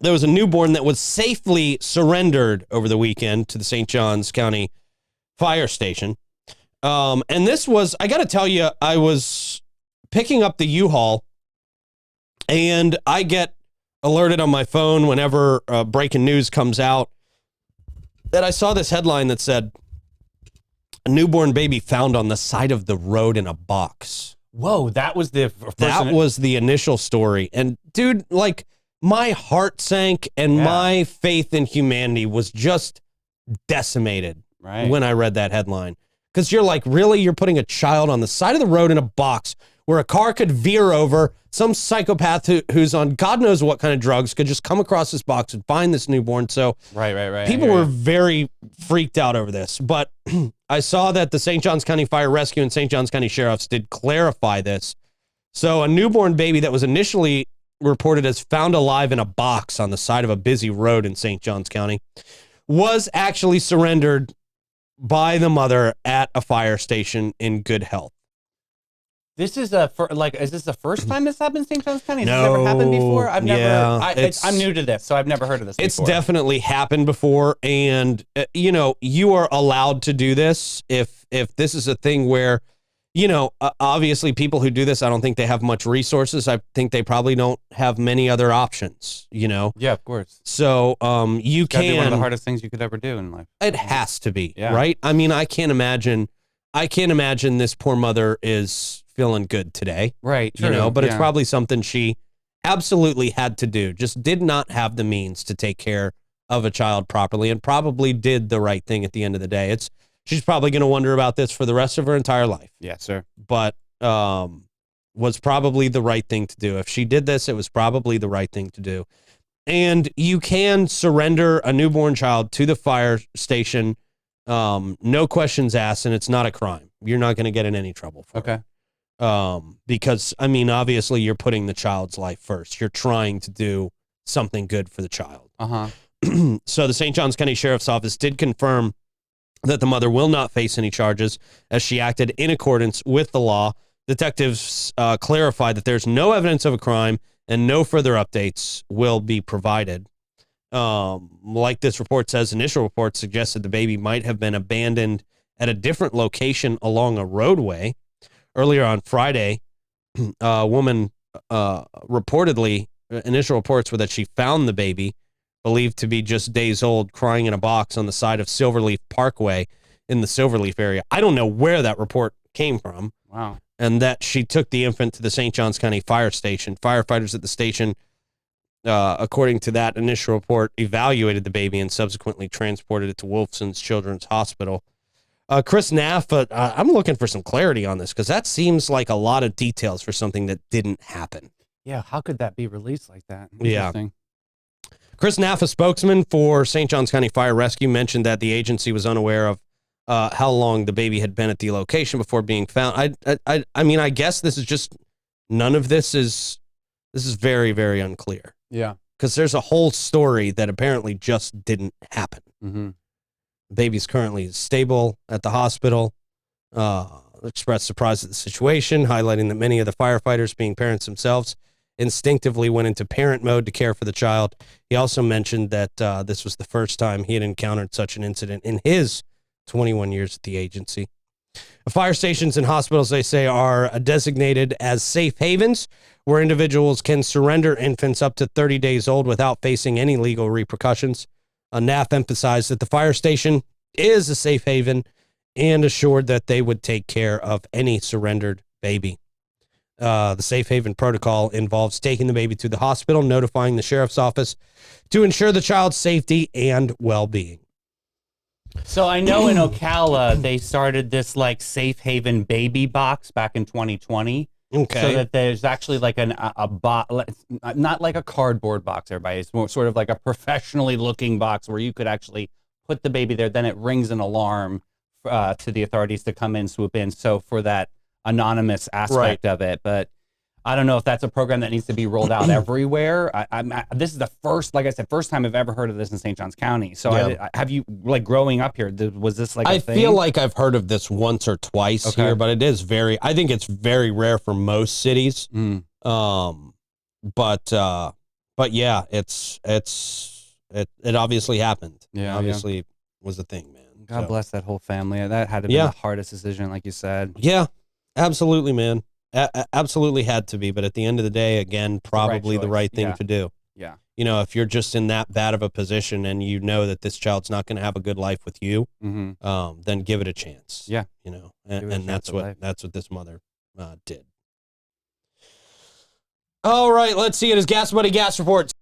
there was a newborn that was safely surrendered over the weekend to the St. Johns County Fire Station. And this was, I got to tell you, I was picking up the U-Haul, and I get alerted on my phone whenever breaking news comes out that I saw this headline that said, a newborn baby found on the side of the road in a box. Whoa, that was the initial story. And dude, like, my heart sank and my faith in humanity was just decimated when I read that headline. Because you're like, really? You're putting a child on the side of the road in a box where a car could veer over, some psychopath who's on God knows what kind of drugs could just come across this box and find this newborn. So right. People were very freaked out over this. But I saw that the St. Johns County Fire Rescue and St. Johns County Sheriffs did clarify this. So a newborn baby that was initially reported as found alive in a box on the side of a busy road in St. Johns County was actually surrendered by the mother at a fire station in good health. This is is this the first time this happened in St. Johns County? Has this ever happened before? I'm new to this, so I've never heard of this before. It's definitely happened before, and you are allowed to do this if this is a thing where, obviously people who do this, I don't think they have much resources. I think they probably don't have many other options, Yeah, of course. So you It's gotta be one of the can. hardest things you could ever do in life. It has to be, right? I mean, I can't imagine this poor mother is feeling good today. Right. True, but it's probably something she absolutely had to do. Just did not have the means to take care of a child properly, and probably did the right thing at the end of the day. She's probably going to wonder about this for the rest of her entire life. Yes, sir. But was probably the right thing to do. If she did this, it was probably the right thing to do. And you can surrender a newborn child to the fire station, no questions asked, and it's not a crime. You're not going to get in any trouble for it. Because, I mean, obviously you're putting the child's life first. You're trying to do something good for the child. So the St. Johns County Sheriff's Office did confirm that the mother will not face any charges as she acted in accordance with the law. Detectives clarified that there's no evidence of a crime and no further updates will be provided. Like this report says, initial reports suggested the baby might have been abandoned at a different location along a roadway. Earlier on Friday, a woman reportedly, initial reports were that she found the baby, believed to be just days old, crying in a box on the side of Silverleaf Parkway in the Silverleaf area. I don't know where that report came from. Wow. And that she took the infant to the St. Johns County Fire Station. Firefighters at the station, according to that initial report, evaluated the baby and subsequently transported it to Wolfson's Children's Hospital. Chris Naff, I'm looking for some clarity on this because that seems like a lot of details for something that didn't happen. Yeah, how could that be released like that? Yeah. Chris Naff, a spokesman for St. Johns County Fire Rescue, mentioned that the agency was unaware of how long the baby had been at the location before being found. I mean, I guess this is just, none of this is very, very unclear. Yeah. Because there's a whole story that apparently just didn't happen. Mm-hmm. The baby's currently stable at the hospital. Expressed surprise at the situation, highlighting that many of the firefighters, being parents themselves, instinctively went into parent mode to care for the child. He also mentioned that this was the first time he had encountered such an incident in his 21 years at the agency. Fire stations and hospitals, they say, are designated as safe havens where individuals can surrender infants up to 30 days old without facing any legal repercussions. NAF emphasized that the fire station is a safe haven and assured that they would take care of any surrendered baby. The safe haven protocol involves taking the baby to the hospital, notifying the sheriff's office to ensure the child's safety and well-being. So I know in Ocala, they started this like safe haven baby box back in 2020. Okay. So that there's actually like a box, not like a cardboard box, everybody. It's more sort of like a professionally looking box where you could actually put the baby there. Then it rings an alarm to the authorities to come in, swoop in. So for that anonymous aspect of it, but I don't know if that's a program that needs to be rolled out everywhere. This is the first, like I said, first time I've ever heard of this in St. Johns County. So have you, like growing up here, was this like a thing? I feel like I've heard of this once or twice here, but it is I think it's very rare for most cities. But but yeah, it obviously happened. Yeah, It obviously was a thing, man. God So, bless that whole family. That had to be Yeah. the hardest decision, like you said. Yeah, absolutely, man. Absolutely had to be. But at the end of the day, again, probably the choice. right thing Yeah. to do. Yeah. You know, if you're just in that bad of a position and you know that this child's not going to have a good life with you, then give it a chance. Yeah. You know, Give it a and chance at life. that's what this mother did. All right, let's see it as Gas Buddy Gas Reports.